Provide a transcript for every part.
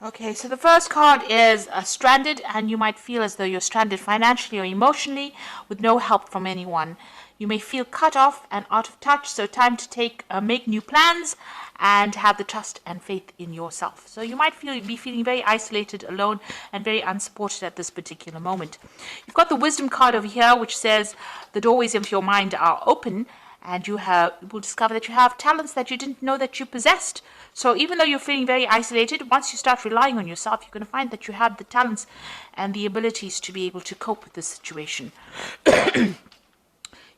Okay, so the first card is stranded, and you might feel as though you're stranded financially or emotionally with no help from anyone. You may feel cut off and out of touch, so time to make new plans and have the trust and faith in yourself. So you might be feeling very isolated, alone, and very unsupported at this particular moment. You've got the wisdom card over here, which says the doorways of your mind are open, and will discover that you have talents that you didn't know that you possessed. So even though you're feeling very isolated, once you start relying on yourself, you're going to find that you have the talents and the abilities to be able to cope with this situation.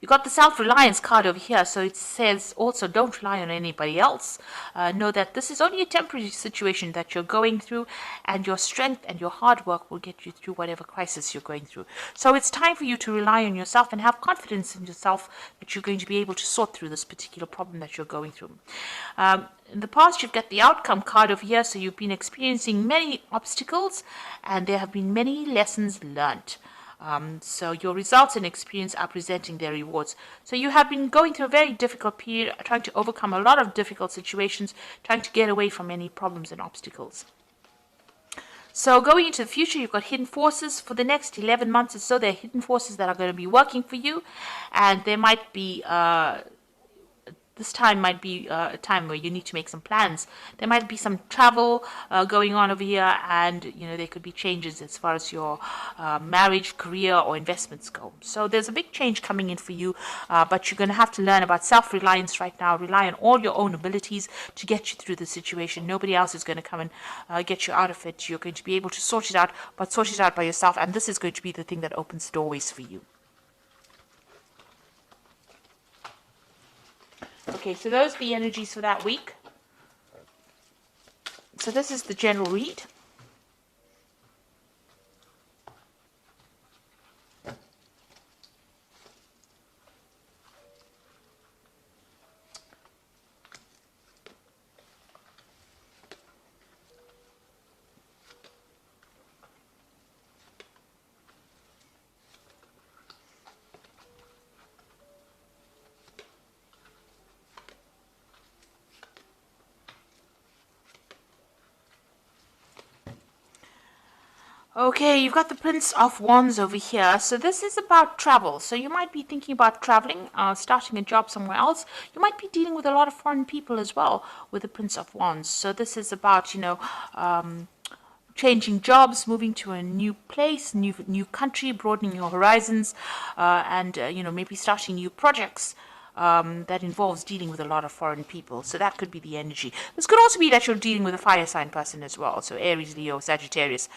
You got the self-reliance card over here, so it says also don't rely on anybody else. Know that this is only a temporary situation that you're going through, and your strength and your hard work will get you through whatever crisis you're going through. So it's time for you to rely on yourself and have confidence in yourself that you're going to be able to sort through this particular problem that you're going through. In the past, you've got the outcome card over here, so you've been experiencing many obstacles, and there have been many lessons learned. So your results and experience are presenting their rewards. So you have been going through a very difficult period, trying to overcome a lot of difficult situations, trying to get away from any problems and obstacles. So going into the future, you've got hidden forces for the next 11 months or so. There are hidden forces that are going to be working for you, and there might be this time might be a time where you need to make some plans. There might be some travel going on over here, and there could be changes as far as your marriage, career, or investments go. So there's a big change coming in for you, but you're going to have to learn about self-reliance right now. Rely on all your own abilities to get you through the situation. Nobody else is going to come and get you out of it. You're going to be able to sort it out, but sort it out by yourself, and this is going to be the thing that opens doorways for you. Okay, so those are the energies for that week. So this is the general read. Okay, you've got the Prince of Wands over here. So this is about travel. So you might be thinking about traveling, starting a job somewhere else. You might be dealing with a lot of foreign people as well with the Prince of Wands. So this is about, changing jobs, moving to a new place, new country, broadening your horizons, and maybe starting new projects. That involves dealing with a lot of foreign people. So that could be the energy. This could also be that you're dealing with a fire sign person as well. So Aries, Leo, Sagittarius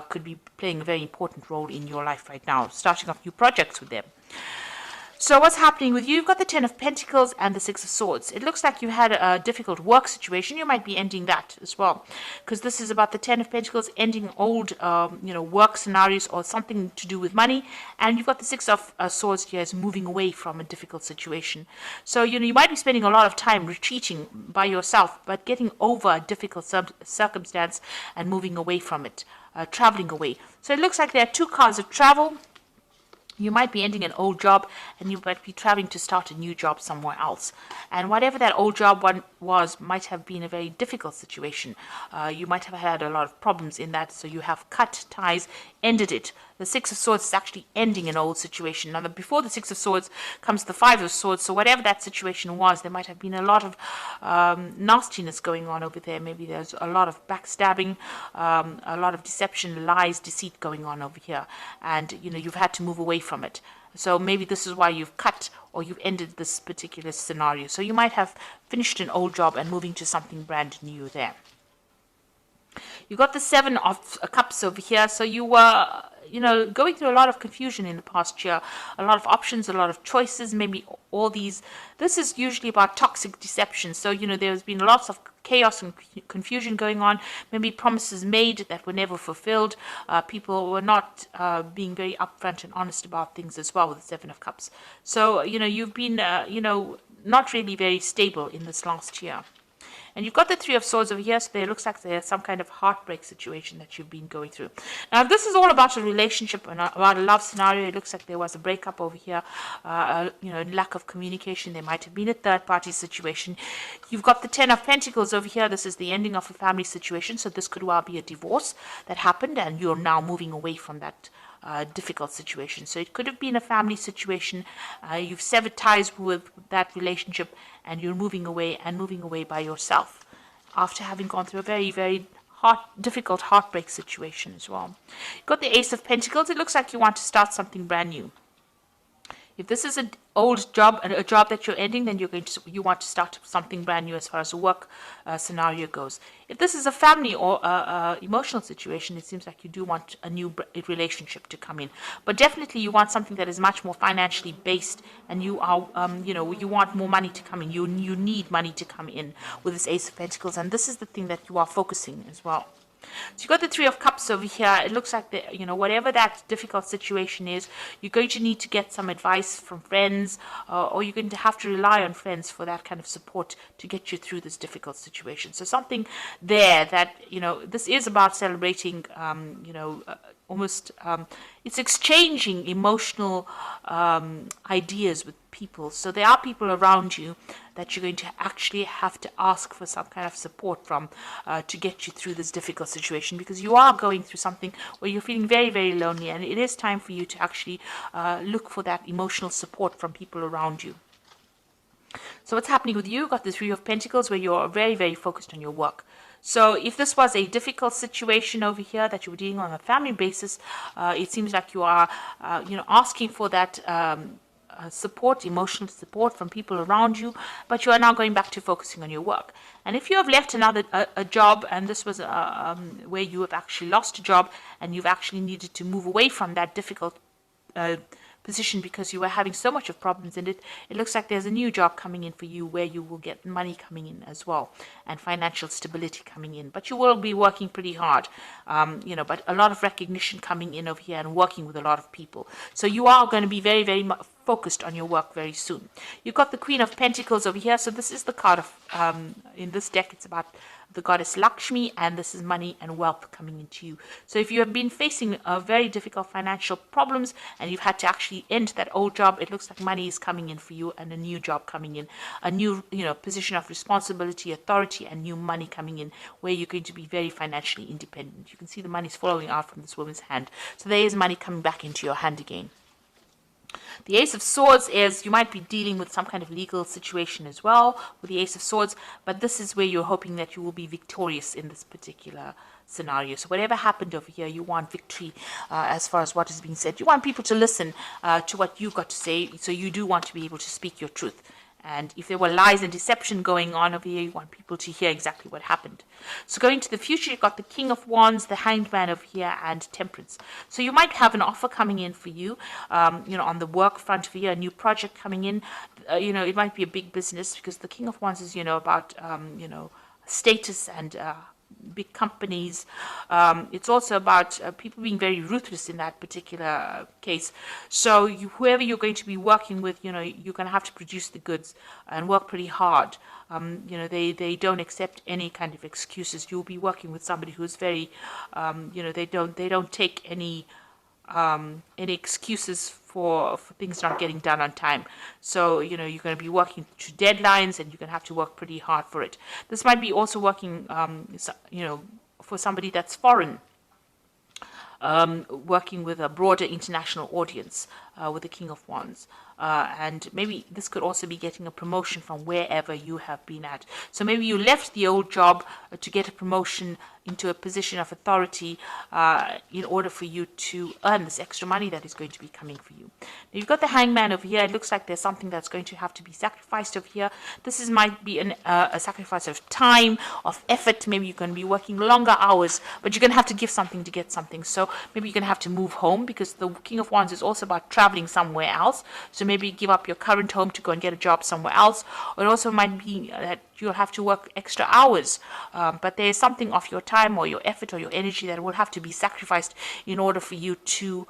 could be playing a very important role in your life right now, starting off new projects with them. So what's happening with you? You've got the Ten of Pentacles and the Six of Swords. It looks like you had a difficult work situation. You might be ending that as well, because this is about the Ten of Pentacles ending old, work scenarios or something to do with money. And you've got the Six of Swords here as moving away from a difficult situation. So, you might be spending a lot of time retreating by yourself, but getting over a difficult circumstance and moving away from it, traveling away. So it looks like there are two cards of travel. You might be ending an old job, and you might be traveling to start a new job somewhere else. And whatever that old job was might have been a very difficult situation. You might have had a lot of problems in that, so you have cut ties, ended it. The Six of Swords is actually ending an old situation. Now, before the Six of Swords comes the Five of Swords, so whatever that situation was, there might have been a lot of nastiness going on over there. Maybe there's a lot of backstabbing, a lot of deception, lies, deceit going on over here. And, you've had to move away from it. So maybe this is why you've cut or you've ended this particular scenario. So you might have finished an old job and moving to something brand new there. You got the Seven of Cups over here. So you were, going through a lot of confusion in the past year, a lot of options, a lot of choices, maybe all these. This is usually about toxic deception. So, there's been lots of chaos and confusion going on, maybe promises made that were never fulfilled. People were not being very upfront and honest about things as well with the Seven of Cups. So, you've been, not really very stable in this last year. And you've got the Three of Swords over here, so there looks like there's some kind of heartbreak situation that you've been going through. Now, if this is all about a relationship and about a love scenario, it looks like there was a breakup over here, lack of communication. There might have been a third-party situation. You've got the Ten of Pentacles over here. This is the ending of a family situation, so this could well be a divorce that happened, and you're now moving away from that difficult situation. So it could have been a family situation. You've severed ties with that relationship, and you're moving away by yourself after having gone through a very, very difficult heartbreak situation as well. You've got the Ace of Pentacles. It looks like you want to start something brand new. If this is an old job, a job that you're ending, then you want to start something brand new as far as the work scenario goes. If this is a family or emotional situation, it seems like you do want a new relationship to come in. But definitely, you want something that is much more financially based, and you are, you want more money to come in. You need money to come in with this Ace of Pentacles, and this is the thing that you are focusing as well. So you've got the Three of Cups over here. It looks like, whatever that difficult situation is, you're going to need to get some advice from friends, or you're going to have to rely on friends for that kind of support to get you through this difficult situation. So something there that, this is about celebrating, it's exchanging emotional ideas with people. So there are people around you that you're going to actually have to ask for some kind of support from to get you through this difficult situation, because you are going through something where you're feeling very, very lonely, and it is time for you to actually look for that emotional support from people around you. So what's happening with you? You've got the Three of Pentacles where you're very, very focused on your work. So if this was a difficult situation over here that you were dealing on a family basis, it seems like you are, asking for that support, emotional support from people around you, but you are now going back to focusing on your work. And if you have left a job, and this was where you have actually lost a job, and you've actually needed to move away from that difficult position because you were having so much of problems in it, it looks like there's a new job coming in for you where you will get money coming in as well, and financial stability coming in. But you will be working pretty hard, but a lot of recognition coming in over here, and working with a lot of people. So you are going to be very, very focused on your work very soon. You've got the Queen of Pentacles over here. So this is the card of, in this deck, it's about the goddess Lakshmi, and this is money and wealth coming into you. So if you have been facing very difficult financial problems and you've had to actually end that old job, it looks like money is coming in for you, and a new job coming in, a new position of responsibility, authority, and new money coming in where you're going to be very financially independent. You can see the money's flowing out from this woman's hand. So there is money coming back into your hand again. The Ace of Swords is, you might be dealing with some kind of legal situation as well with the Ace of Swords, but this is where you're hoping that you will be victorious in this particular scenario. So whatever happened over here, you want victory as far as what is being said. You want people to listen to what you've got to say, so you do want to be able to speak your truth. And if there were lies and deception going on over here, you want people to hear exactly what happened. So going to the future, you've got the King of Wands, the Hanged Man over here, and Temperance. So you might have an offer coming in for you, on the work front for you, a new project coming in. It might be a big business, because the King of Wands is, about, status and big companies. It's also about people being very ruthless in that particular case. So whoever you're going to be working with, you're going to have to produce the goods and work pretty hard. They don't accept any kind of excuses. You'll be working with somebody who's very, they don't take any excuses for things not getting done on time. So, you're going to be working to deadlines, and you're going to have to work pretty hard for it. This might be also working, for somebody that's foreign, working with a broader international audience with the King of Wands. And maybe this could also be getting a promotion from wherever you have been at. So maybe you left the old job to get a promotion into a position of authority in order for you to earn this extra money that is going to be coming for you. Now, you've got the Hangman over here. It looks like there's something that's going to have to be sacrificed over here. This might be a sacrifice of time, of effort. Maybe you're going to be working longer hours, but you're going to have to give something to get something. So maybe you're going to have to move home, because the King of Wands is also about traveling somewhere else. So maybe give up your current home to go and get a job somewhere else. Or it also might be that you'll have to work extra hours, but there's something of your time or your effort or your energy that will have to be sacrificed in order for you to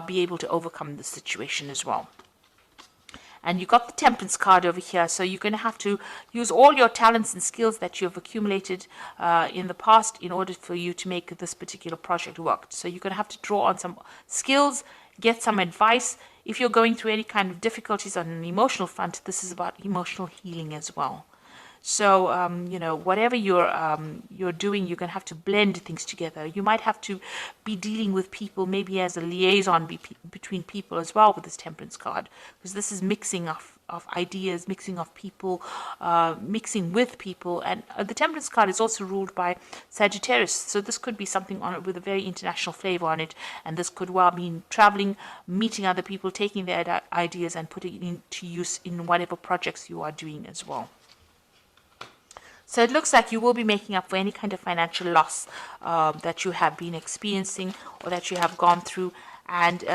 be able to overcome the situation as well. And you got the Temperance card over here, so you're going to have to use all your talents and skills that you've accumulated in the past in order for you to make this particular project work. So you're going to have to draw on some skills, get some advice. If you're going through any kind of difficulties on an emotional front, this is about emotional healing as well. So, whatever you're doing, you're going to have to blend things together. You might have to be dealing with people, maybe as a liaison between people as well with this Temperance card, because this is mixing of ideas, mixing of people, mixing with people. And the Temperance card is also ruled by Sagittarius, so this could be something on it with a very international flavor on it, and this could well mean traveling, meeting other people, taking their ideas and putting it into use in whatever projects you are doing as well. So it looks like you will be making up for any kind of financial loss that you have been experiencing or that you have gone through. And,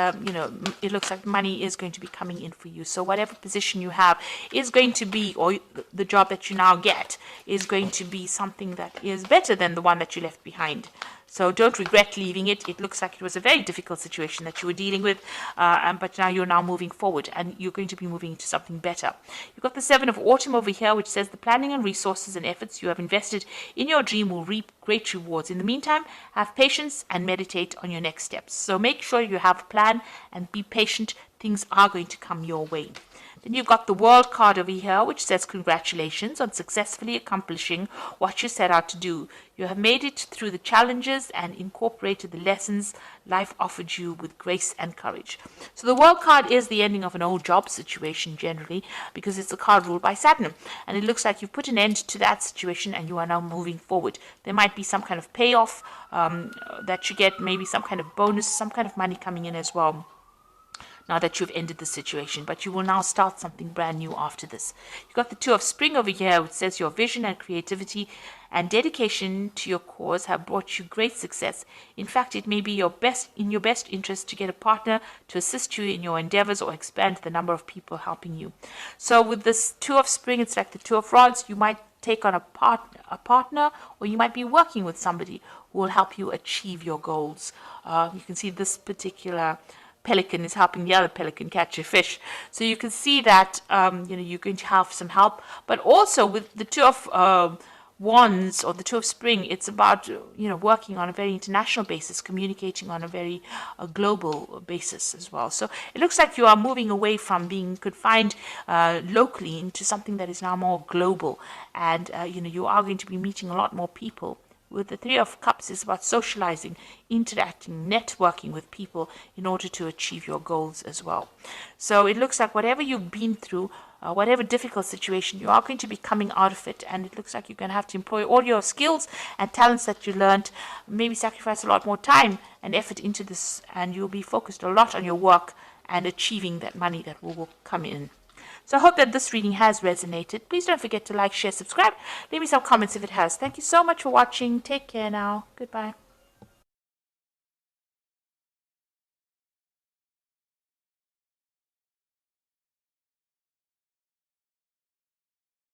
it looks like money is going to be coming in for you. So whatever position you have is going to be, or the job that you now get is going to be something that is better than the one that you left behind. So don't regret leaving it. It looks like it was a very difficult situation that you were dealing with, but now you're moving forward and you're going to be moving into something better. You've got the Seven of Autumn over here, which says the planning and resources and efforts you have invested in your dream will reap great rewards. In the meantime, have patience and meditate on your next steps. So make sure you have a plan and be patient. Things are going to come your way. Then you've got the World card over here, which says congratulations on successfully accomplishing what you set out to do. You have made it through the challenges and incorporated the lessons life offered you with grace and courage. So the World card is the ending of an old job situation generally, because it's a card ruled by Saturn. And it looks like you've put an end to that situation and you are now moving forward. There might be some kind of payoff that you get, maybe some kind of bonus, some kind of money coming in as well, now that you've ended the situation, but you will now start something brand new after this. You've got the Two of Spring over here, which says your vision and creativity and dedication to your cause have brought you great success. In fact, it may be in your best interest to get a partner to assist you in your endeavors or expand the number of people helping you. So with this Two of Spring, it's like the Two of Rods. You might take on a partner, or you might be working with somebody who will help you achieve your goals. You can see this particular pelican is helping the other pelican catch a fish. So you can see that you're going to have some help. But also with the Two of Wands or the Two of Spring, it's about working on a very international basis, communicating on a very global basis as well. So it looks like you are moving away from being confined locally into something that is now more global, and you are going to be meeting a lot more people. With the Three of Cups, is about socializing, interacting, networking with people in order to achieve your goals as well. So it looks like whatever you've been through, whatever difficult situation, you are going to be coming out of it. And it looks like you're going to have to employ all your skills and talents that you learned, maybe sacrifice a lot more time and effort into this, and you'll be focused a lot on your work and achieving that money that will come in. So I hope that this reading has resonated. Please don't forget to like, share, subscribe. Leave me some comments if it has. Thank you so much for watching. Take care now. Goodbye.